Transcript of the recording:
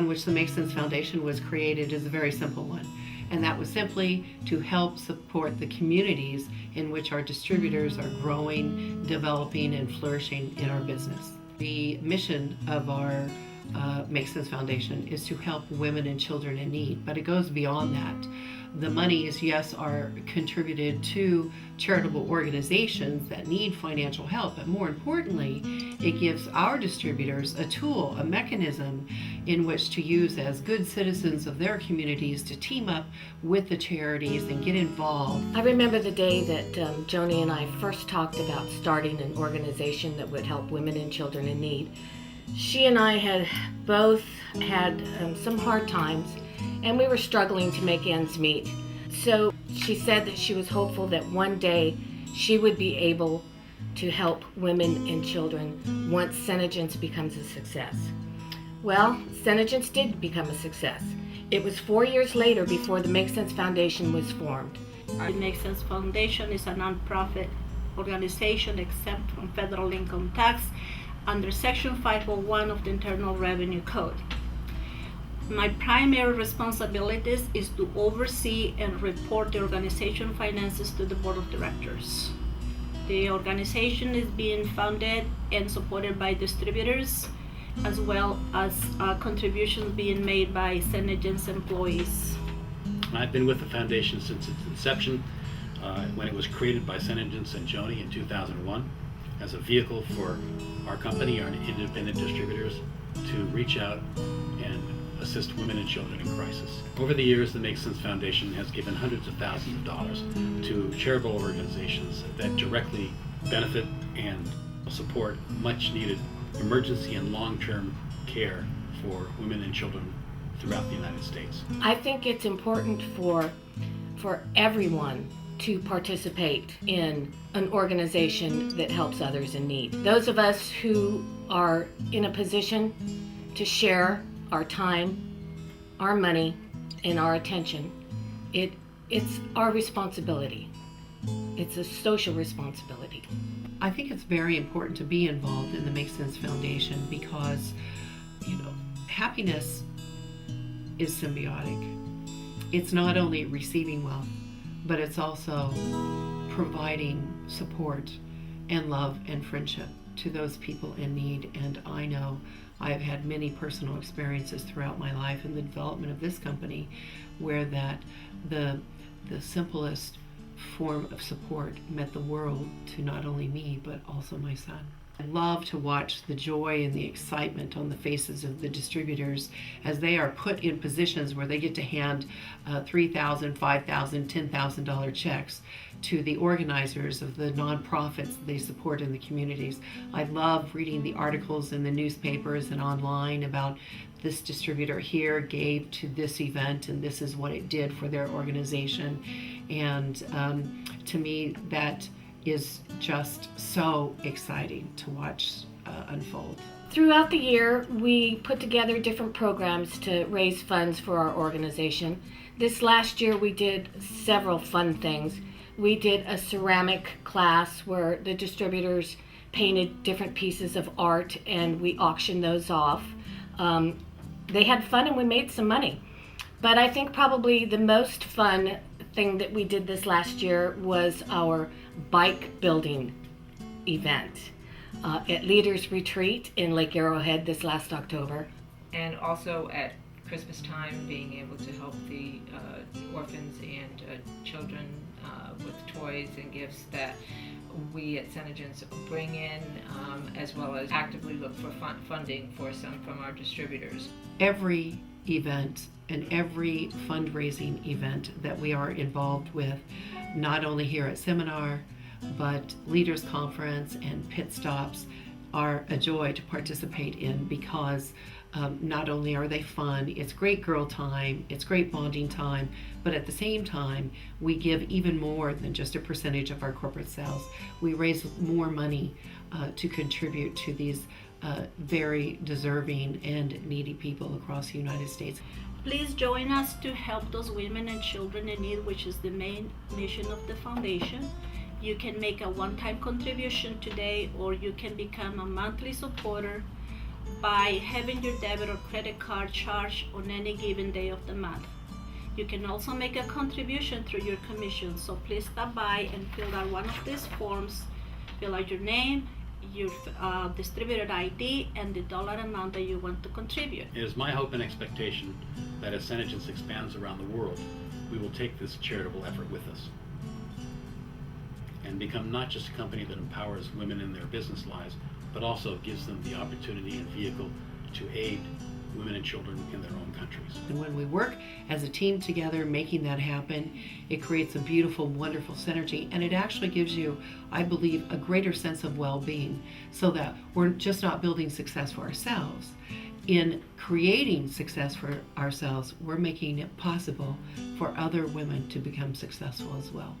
which the Make Sense Foundation was created is a very simple one. And that was simply to help support the communities in which our distributors are growing, developing, and flourishing in our business. The mission of our Make Sense Foundation is to help women and children in need, but it goes beyond that. The monies, yes, are contributed to charitable organizations that need financial help, but more importantly, it gives our distributors a tool, a mechanism in which to use as good citizens of their communities to team up with the charities and get involved. I remember the day that Joni and I first talked about starting an organization that would help women and children in need. She and I had both had some hard times, and we were struggling to make ends meet. So she said that she was hopeful that one day she would be able to help women and children once SeneGence becomes a success. Well, SeneGence did become a success. It was 4 years later before the Make Sense Foundation was formed. The Make Sense Foundation is a nonprofit organization exempt from federal income tax under Section 501 of the Internal Revenue Code. My primary responsibilities is to oversee and report the organization finances to the board of directors. The organization is being funded and supported by distributors, as well as contributions being made by SeneGence employees. I've been with the foundation since its inception, when it was created by SeneGence and Joni in 2001 as a vehicle for our company, our independent distributors, to reach out and assist women and children in crisis. Over the years, the Make Sense Foundation has given hundreds of thousands of dollars to charitable organizations that directly benefit and support much needed emergency and long-term care for women and children throughout the United States. I think it's important for everyone to participate in an organization that helps others in need. Those of us who are in a position to share our time, our money, and our attention, it's our responsibility. It's a social responsibility. I think it's very important to be involved in the Make Sense Foundation because, happiness is symbiotic. It's not only receiving wealth, but it's also providing support and love and friendship to those people in need. And I know I have had many personal experiences throughout my life in the development of this company where that the simplest form of support meant the world to not only me, but also my son. I love to watch the joy and the excitement on the faces of the distributors as they are put in positions where they get to hand $3,000, $5,000, $10,000 checks to the organizers of the nonprofits they support in the communities. I love reading the articles in the newspapers and online about this distributor here gave to this event and this is what it did for their organization. And to me, that is just so exciting to watch unfold. Throughout the year, we put together different programs to raise funds for our organization. This last year, we did several fun things. We did a ceramic class where the distributors painted different pieces of art and we auctioned those off. They had fun and we made some money. But I think probably the most fun thing that we did this last year was our bike building event at Leaders Retreat in Lake Arrowhead this last October. And also at Christmas time, being able to help the orphans and children with toys and gifts that we at SeneGence bring in, as well as actively look for funding for some from our distributors. Every event and every fundraising event that we are involved with, not only here at Seminar, but Leaders Conference and pit stops, are a joy to participate in because not only are they fun, it's great girl time, it's great bonding time, but at the same time, we give even more than just a percentage of our corporate sales. We raise more money to contribute to these very deserving and needy people across the United States. Please join us to help those women and children in need, which is the main mission of the foundation. You can make a one-time contribution today, or you can become a monthly supporter by having your debit or credit card charged on any given day of the month. You can also make a contribution through your commission, so please stop by and fill out one of these forms. Fill out your name, your distributor ID, and the dollar amount that you want to contribute. It is my hope and expectation that as SeneGence expands around the world, we will take this charitable effort with us and become not just a company that empowers women in their business lives, but also gives them the opportunity and vehicle to aid women and children in their own countries. And when we work as a team together making that happen, it creates a beautiful, wonderful synergy, and it actually gives you, I believe, a greater sense of well-being, so that we're just not building success for ourselves. In creating success for ourselves, we're making it possible for other women to become successful as well.